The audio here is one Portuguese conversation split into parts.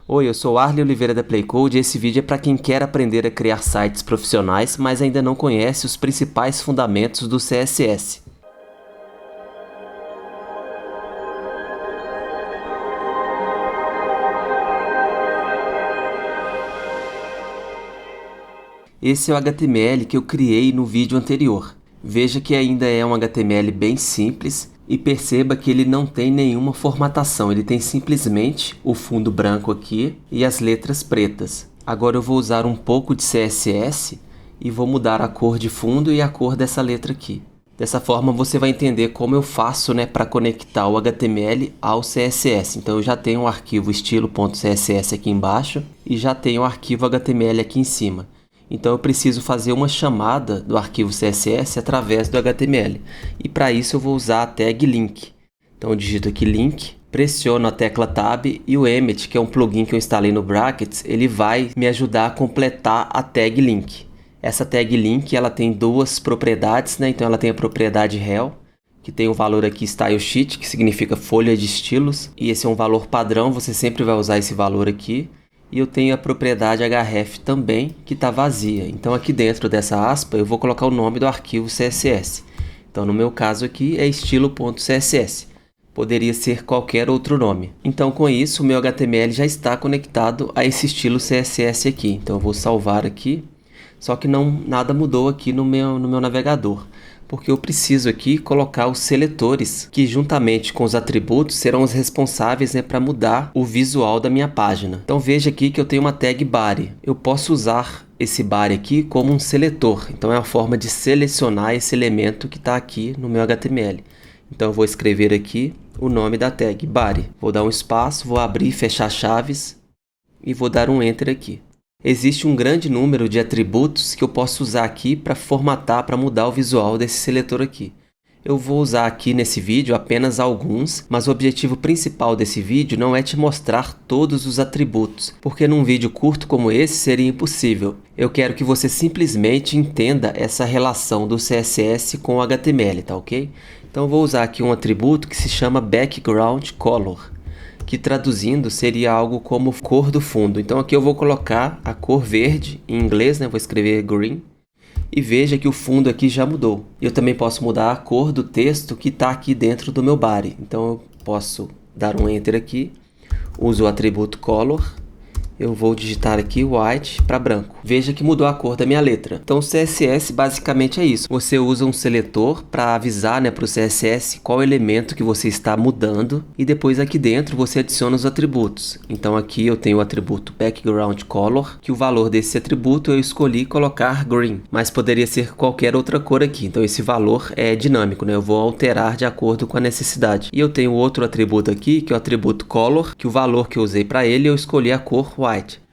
Oi, eu sou Arley Oliveira da Playcode e esse vídeo é para quem quer aprender a criar sites profissionais, mas ainda não conhece os principais fundamentos do CSS. Esse é o HTML que eu criei no vídeo anterior. Veja que ainda é um HTML bem simples e perceba que ele não tem nenhuma formatação, ele tem simplesmente o fundo branco aqui e as letras pretas. Agora eu vou usar um pouco de CSS e vou mudar a cor de fundo e a cor dessa letra aqui. Dessa forma você vai entender como eu faço, para conectar o HTML ao CSS. Então eu já tenho um arquivo estilo.css aqui embaixo e já tenho o arquivo HTML aqui em cima. Então eu preciso fazer uma chamada do arquivo CSS através do HTML. E para isso eu vou usar a tag link. Então eu digito aqui link, pressiono a tecla Tab e o Emmet, que é um plugin que eu instalei no Brackets, ele vai me ajudar a completar a tag link. Essa tag link ela tem duas propriedades, então ela tem a propriedade rel, que tem o valor aqui style sheet, que significa folha de estilos. E esse é um valor padrão, você sempre vai usar esse valor aqui. E eu tenho a propriedade href também, que está vazia. Então aqui dentro dessa aspa eu vou colocar o nome do arquivo CSS. Então no meu caso aqui é estilo.css. Poderia ser qualquer outro nome. Então com isso o meu HTML já está conectado a esse estilo CSS aqui. Então eu vou salvar aqui. Só que nada mudou aqui no meu navegador. Porque eu preciso aqui colocar os seletores, que juntamente com os atributos serão os responsáveis para mudar o visual da minha página. Então veja aqui que eu tenho uma tag body. Eu posso usar esse body aqui como um seletor. Então é uma forma de selecionar esse elemento que está aqui no meu HTML. Então eu vou escrever aqui o nome da tag body. Vou dar um espaço, vou abrir e fechar chaves e vou dar um enter aqui. Existe um grande número de atributos que eu posso usar aqui para formatar, para mudar o visual desse seletor aqui. Eu vou usar aqui nesse vídeo apenas alguns, mas o objetivo principal desse vídeo não é te mostrar todos os atributos, porque num vídeo curto como esse seria impossível. Eu quero que você simplesmente entenda essa relação do CSS com o HTML, tá ok? Então eu vou usar aqui um atributo que se chama background color, que traduzindo seria algo como cor do fundo. Então aqui eu vou colocar a cor verde em inglês, vou escrever green. E veja que o fundo aqui já mudou. Eu também posso mudar a cor do texto que está aqui dentro do meu body. Então eu posso dar um enter aqui, uso o atributo color. Eu vou digitar aqui white para branco. Veja que mudou a cor da minha letra. Então o CSS basicamente é isso. Você usa um seletor para avisar para o CSS qual elemento que você está mudando. E depois aqui dentro você adiciona os atributos. Então aqui eu tenho o atributo background color, que o valor desse atributo eu escolhi colocar green. Mas poderia ser qualquer outra cor aqui. Então esse valor é dinâmico, eu vou alterar de acordo com a necessidade. E eu tenho outro atributo aqui, que é o atributo color, que o valor que eu usei para ele eu escolhi a cor white.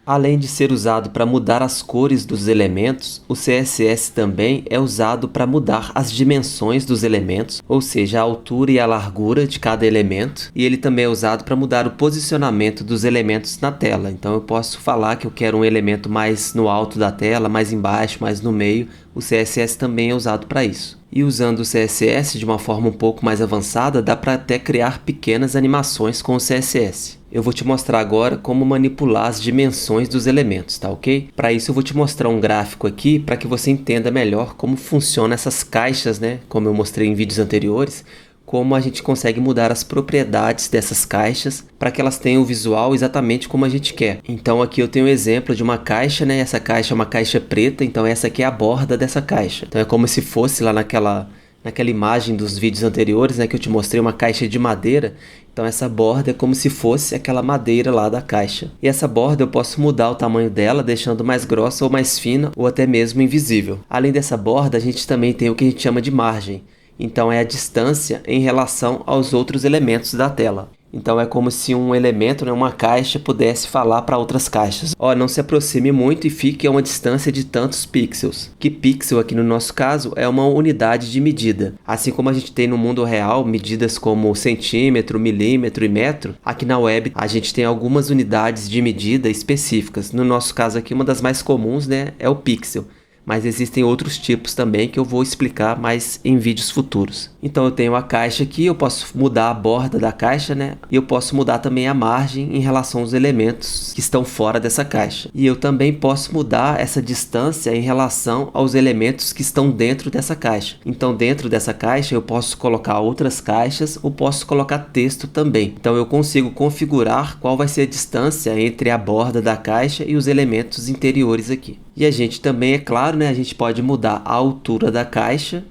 Além de ser usado para mudar as cores dos elementos, o CSS também é usado para mudar as dimensões dos elementos, ou seja, a altura e a largura de cada elemento, e ele também é usado para mudar o posicionamento dos elementos na tela. Então eu posso falar que eu quero um elemento mais no alto da tela, mais embaixo, mais no meio. O CSS também é usado para isso. E usando o CSS de uma forma um pouco mais avançada, dá para até criar pequenas animações com o CSS. Eu vou te mostrar agora como manipular as dimensões dos elementos, tá ok? Para isso eu vou te mostrar um gráfico aqui para que você entenda melhor como funcionam essas caixas, como eu mostrei em vídeos anteriores, como a gente consegue mudar as propriedades dessas caixas para que elas tenham o visual exatamente como a gente quer. Então aqui eu tenho um exemplo de uma caixa, essa caixa é uma caixa preta, então essa aqui é a borda dessa caixa. Então é como se fosse lá naquela imagem dos vídeos anteriores, que eu te mostrei uma caixa de madeira. Então essa borda é como se fosse aquela madeira lá da caixa. E essa borda eu posso mudar o tamanho dela, deixando mais grossa ou mais fina, ou até mesmo invisível. Além dessa borda, a gente também tem o que a gente chama de margem. Então é a distância em relação aos outros elementos da tela. Então é como se um elemento, uma caixa, pudesse falar para outras caixas: não se aproxime muito e fique a uma distância de tantos pixels. Que pixel aqui no nosso caso é uma unidade de medida. Assim como a gente tem no mundo real medidas como centímetro, milímetro e metro, aqui na web a gente tem algumas unidades de medida específicas. No nosso caso aqui, uma das mais comuns é o pixel. mas existem outros tipos também que eu vou explicar mais em vídeos futuros. Então eu tenho a caixa aqui, eu posso mudar a borda da caixa, né? E eu posso mudar também a margem em relação aos elementos que estão fora dessa caixa. E eu também posso mudar essa distância em relação aos elementos que estão dentro dessa caixa. Então dentro dessa caixa eu posso colocar outras caixas ou posso colocar texto também. Então eu consigo configurar qual vai ser a distância entre a borda da caixa e os elementos interiores aqui. E a gente também, é claro, né, a gente pode mudar a altura da caixa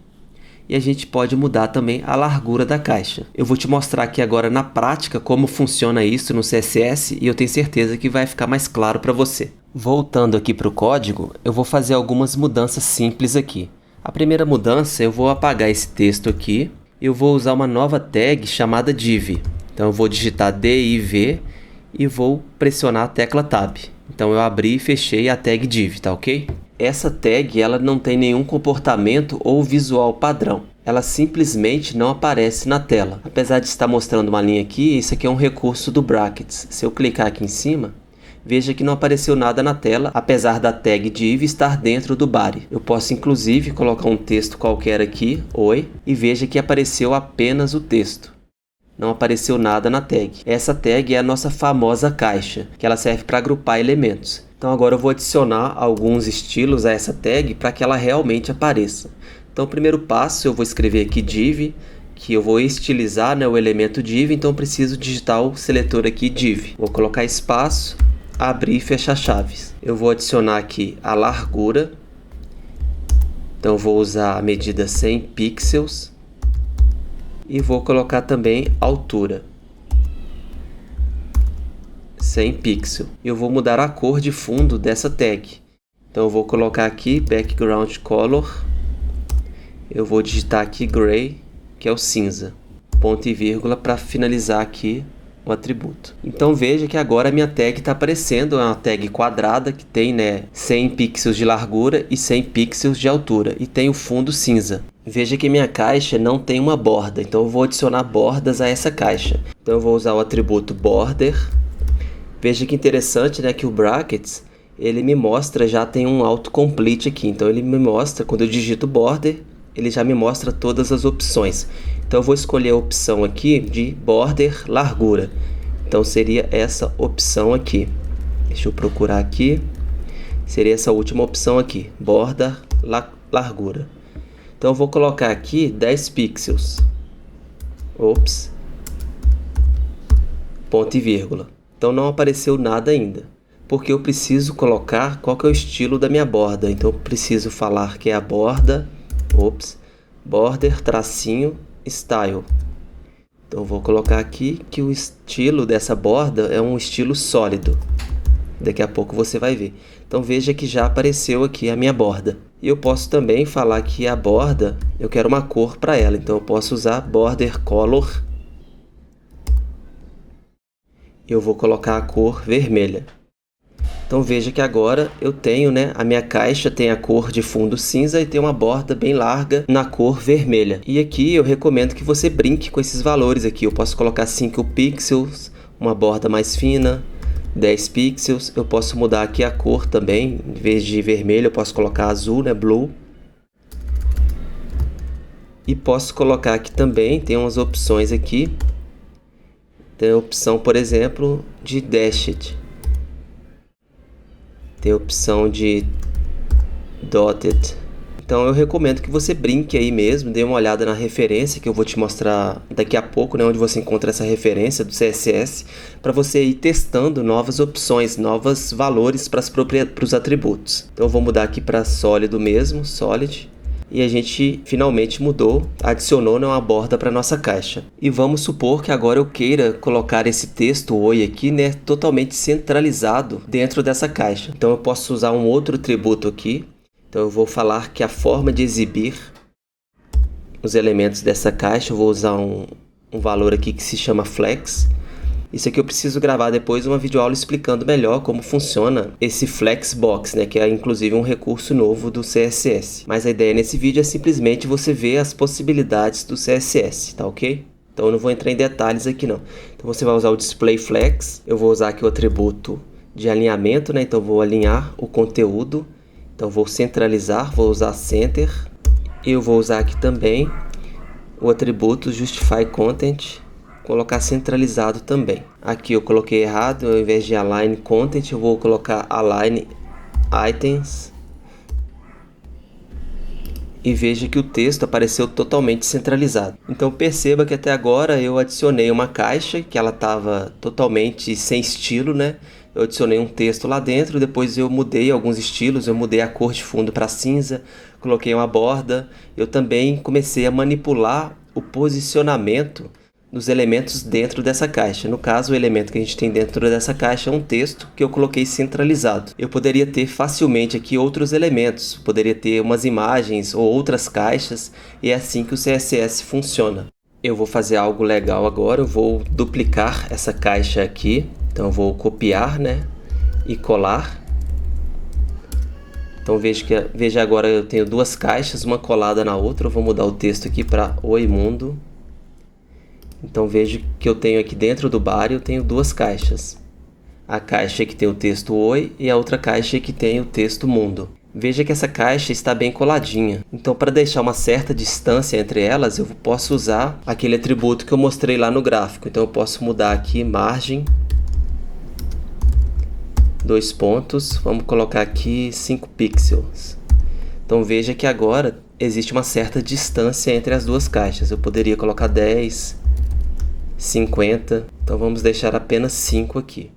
e a gente pode mudar também a largura da caixa. Eu vou te mostrar aqui agora na prática como funciona isso no CSS e eu tenho certeza que vai ficar mais claro para você. Voltando aqui para o código, eu vou fazer algumas mudanças simples aqui. A primeira mudança, eu vou apagar esse texto aqui. Eu vou usar uma nova tag chamada div. Então eu vou digitar div e vou pressionar a tecla Tab. Então eu abri e fechei a tag div, tá ok? Essa tag ela não tem nenhum comportamento ou visual padrão. Ela simplesmente não aparece na tela. Apesar de estar mostrando uma linha aqui, isso aqui é um recurso do Brackets. Se eu clicar aqui em cima, veja que não apareceu nada na tela, apesar da tag div estar dentro do body. Eu posso inclusive colocar um texto qualquer aqui, oi, e veja que apareceu apenas o texto. Não apareceu nada na tag. Essa tag é a nossa famosa caixa, que ela serve para agrupar elementos. Então agora eu vou adicionar alguns estilos a essa tag para que ela realmente apareça. Então o primeiro passo eu vou escrever aqui div, que eu vou estilizar, né, o elemento div, então eu preciso digitar o seletor aqui div. Vou colocar espaço, abrir e fechar chaves. Eu vou adicionar aqui a largura, então eu vou usar a medida 100 pixels. E vou colocar também altura, 100 pixels. Eu vou mudar a cor de fundo dessa tag. Então eu vou colocar aqui background color. Eu vou digitar aqui gray, que é o cinza. Ponto e vírgula para finalizar aqui o atributo. Então veja que agora a minha tag está aparecendo. É uma tag quadrada que tem, né, 100 pixels de largura e 100 pixels de altura. E tem o fundo cinza. Veja que minha caixa não tem uma borda, então eu vou adicionar bordas a essa caixa. Então eu vou usar o atributo border. Veja que interessante, né, que o brackets, ele me mostra, já tem um autocomplete aqui. Então ele me mostra, quando eu digito border, ele já me mostra todas as opções. Então eu vou escolher a opção aqui de border largura. Então seria essa opção aqui. Deixa eu procurar aqui. Seria essa última opção aqui, border largura. Então eu vou colocar aqui 10 pixels. Ops. Ponto e vírgula. Então não apareceu nada ainda, porque eu preciso colocar qual que é o estilo da minha borda. Então eu preciso falar que é a borda, border tracinho style. Então eu vou colocar aqui que o estilo dessa borda é um estilo sólido. Daqui a pouco você vai ver. Então veja que já apareceu aqui a minha borda. E eu posso também falar que a borda, eu quero uma cor para ela. Então eu posso usar border color. Eu vou colocar a cor vermelha. Então veja que agora eu tenho, né, a minha caixa tem a cor de fundo cinza e tem uma borda bem larga na cor vermelha. E aqui eu recomendo que você brinque com esses valores aqui. Eu posso colocar 5 pixels, uma borda mais fina, 10 pixels. Eu posso mudar aqui a cor também. Em vez de vermelho eu posso colocar azul, né, blue. E posso colocar aqui também, tem umas opções aqui. Tem a opção, por exemplo, de dashed. Tem a opção de dotted. Então eu recomendo que você brinque aí mesmo, dê uma olhada na referência que eu vou te mostrar daqui a pouco, né, onde você encontra essa referência do CSS, para você ir testando novas opções, novos valores para os atributos. Então eu vou mudar aqui para sólido mesmo, solid. E a gente finalmente mudou, adicionou, né, uma borda para nossa caixa. E vamos supor que agora eu queira colocar esse texto oi aqui, né, totalmente centralizado dentro dessa caixa. Então eu posso usar um outro atributo aqui. Então eu vou falar que a forma de exibir os elementos dessa caixa, eu vou usar um valor aqui que se chama flex. Isso aqui eu preciso gravar depois uma videoaula explicando melhor como funciona esse Flexbox, né, que é inclusive um recurso novo do CSS. Mas a ideia nesse vídeo é simplesmente você ver as possibilidades do CSS, tá ok? Então eu não vou entrar em detalhes aqui não. Então você vai usar o display flex, eu vou usar aqui o atributo de alinhamento, né, então eu vou alinhar o conteúdo. Então vou centralizar, vou usar center. E eu vou usar aqui também o atributo justify content, colocar centralizado também. Aqui eu coloquei errado, ao invés de align content, eu vou colocar align items. E veja que o texto apareceu totalmente centralizado. Então perceba que até agora eu adicionei uma caixa que ela estava totalmente sem estilo, né? Eu adicionei um texto lá dentro, depois eu mudei alguns estilos, eu mudei a cor de fundo para cinza, coloquei uma borda. Eu também comecei a manipular o posicionamento dos elementos dentro dessa caixa. No caso, o elemento que a gente tem dentro dessa caixa é um texto que eu coloquei centralizado. Eu poderia ter facilmente aqui outros elementos, poderia ter umas imagens ou outras caixas, e é assim que o CSS funciona. Eu vou fazer algo legal agora, eu vou duplicar essa caixa aqui. Então eu vou copiar, né, e colar. Então veja agora, eu tenho duas caixas, uma colada na outra. Eu vou mudar o texto aqui para Oi Mundo. Então veja que eu tenho aqui dentro do body, eu tenho duas caixas. A caixa que tem o texto Oi e a outra caixa que tem o texto Mundo. Veja que essa caixa está bem coladinha. Então para deixar uma certa distância entre elas, eu posso usar aquele atributo que eu mostrei lá no gráfico. Então eu posso mudar aqui margem, 2 pontos, vamos colocar aqui 5 pixels. Então veja que agora existe uma certa distância entre as duas caixas. Eu poderia colocar 10, 50, então vamos deixar apenas 5 aqui.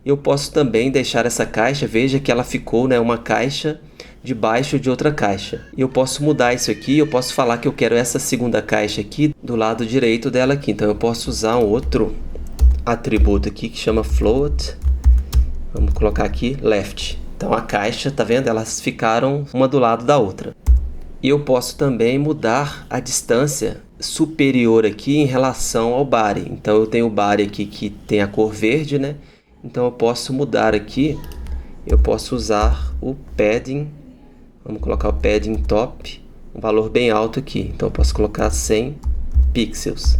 Eu posso também deixar essa caixa, veja que ela ficou, né, uma caixa debaixo de outra caixa. E eu posso mudar isso aqui, eu posso falar que eu quero essa segunda caixa aqui do lado direito dela aqui. Então eu posso usar um outro atributo aqui que chama float. Vamos colocar aqui left. Então a caixa, tá vendo? Elas ficaram uma do lado da outra. E eu posso também mudar a distância superior aqui em relação ao body. Então eu tenho o body aqui que tem a cor verde, né? Então eu posso mudar aqui, eu posso usar o padding. Vamos colocar o padding top, um valor bem alto aqui. Então eu posso colocar 100 pixels.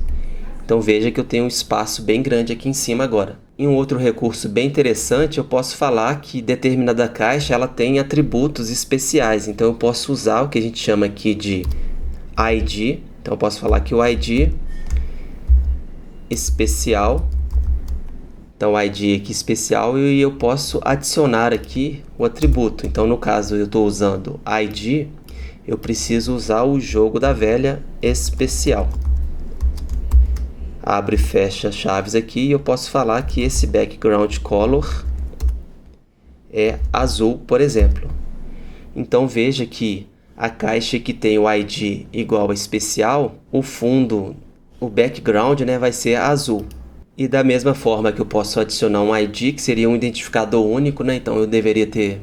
Então veja que eu tenho um espaço bem grande aqui em cima agora. E um outro recurso bem interessante, eu posso falar que determinada caixa ela tem atributos especiais. Então eu posso usar o que a gente chama aqui de ID. Então eu posso falar que o ID especial. Então o ID aqui especial, e eu posso adicionar aqui o atributo. Então no caso eu estou usando ID, eu preciso usar o jogo da velha especial. Abre e fecha chaves aqui e eu posso falar que esse background color é azul, por exemplo. Então veja que a caixa que tem o ID igual a especial, o fundo, o background, né, vai ser azul. E da mesma forma que eu posso adicionar um ID, que seria um identificador único, né? Então eu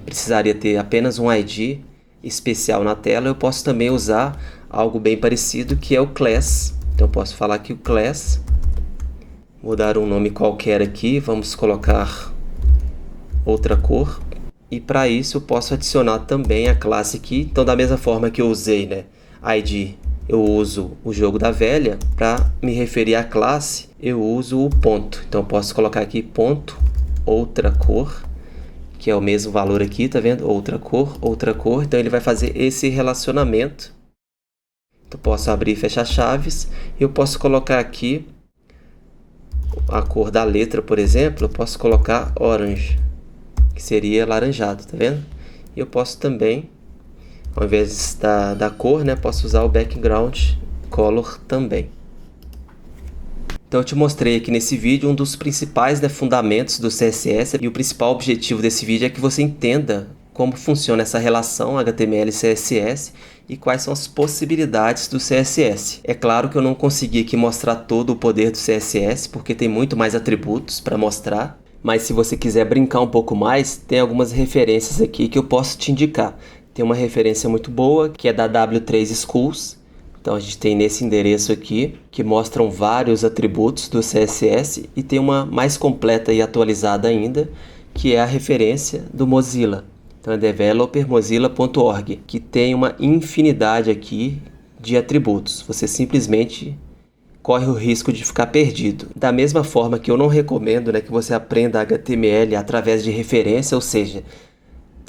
precisaria ter apenas um ID especial na tela. Eu posso também usar algo bem parecido, que é o class. Então eu posso falar que o class, vou dar um nome qualquer aqui, vamos colocar outra cor. E para isso eu posso adicionar também a classe aqui. Então da mesma forma que eu usei, né, ID, eu uso o jogo da velha. Para me referir à classe, eu uso o ponto. Então eu posso colocar aqui ponto, outra cor, que é o mesmo valor aqui, tá vendo? Outra cor, outra cor. Então ele vai fazer esse relacionamento. Então posso abrir e fechar chaves. Eu posso colocar aqui a cor da letra, por exemplo, eu posso colocar orange, que seria laranjado, tá vendo? E eu posso também, ao invés da cor, né, posso usar o background color também. Então eu te mostrei aqui nesse vídeo um dos principais, né, fundamentos do CSS, e o principal objetivo desse vídeo é que você entenda como funciona essa relação HTML e CSS e quais são as possibilidades do CSS. É claro que eu não consegui aqui mostrar todo o poder do CSS, porque tem muito mais atributos para mostrar, mas se você quiser brincar um pouco mais, tem algumas referências aqui que eu posso te indicar. Tem uma referência muito boa, que é da W3 Schools. Então a gente tem nesse endereço aqui, que mostram vários atributos do CSS, e tem uma mais completa e atualizada ainda, que é a referência do Mozilla. Então é developermozilla.org, que tem uma infinidade aqui de atributos. Você simplesmente corre o risco de ficar perdido. Da mesma forma que eu não recomendo, né, que você aprenda HTML através de referência, ou seja,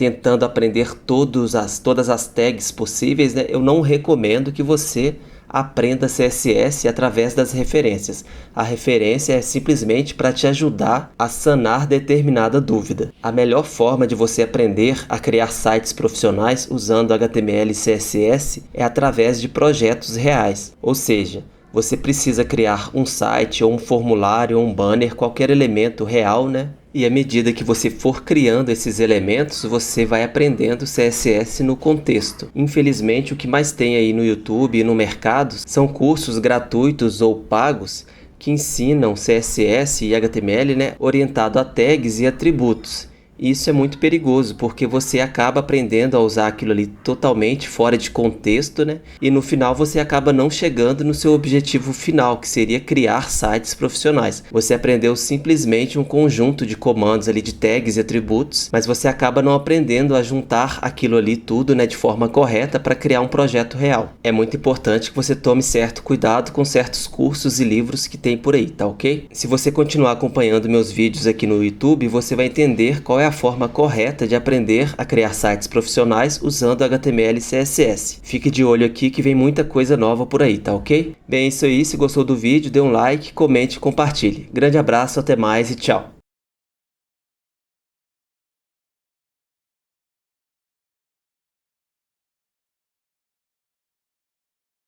tentando aprender todas as tags possíveis, né, eu não recomendo que você aprenda CSS através das referências. A referência é simplesmente para te ajudar a sanar determinada dúvida. A melhor forma de você aprender a criar sites profissionais usando HTML e CSS é através de projetos reais, ou seja, você precisa criar um site ou um formulário ou um banner, qualquer elemento real, né? E à medida que você for criando esses elementos, você vai aprendendo CSS no contexto. Infelizmente, o que mais tem aí no YouTube e no mercado são cursos gratuitos ou pagos que ensinam CSS e HTML, né, orientado a tags e atributos. Isso é muito perigoso, porque você acaba aprendendo a usar aquilo ali totalmente fora de contexto, né? E no final você acaba não chegando no seu objetivo final, que seria criar sites profissionais. Você aprendeu simplesmente um conjunto de comandos ali de tags e atributos, mas você acaba não aprendendo a juntar aquilo ali tudo, né, de forma correta para criar um projeto real. É muito importante que você tome certo cuidado com certos cursos e livros que tem por aí, tá ok? Se você continuar acompanhando meus vídeos aqui no YouTube, você vai entender qual é a forma correta de aprender a criar sites profissionais usando HTML e CSS. Fique de olho aqui que vem muita coisa nova por aí, tá ok? Bem, é isso aí. Se gostou do vídeo, dê um like, comente e compartilhe. Grande abraço, até mais e tchau!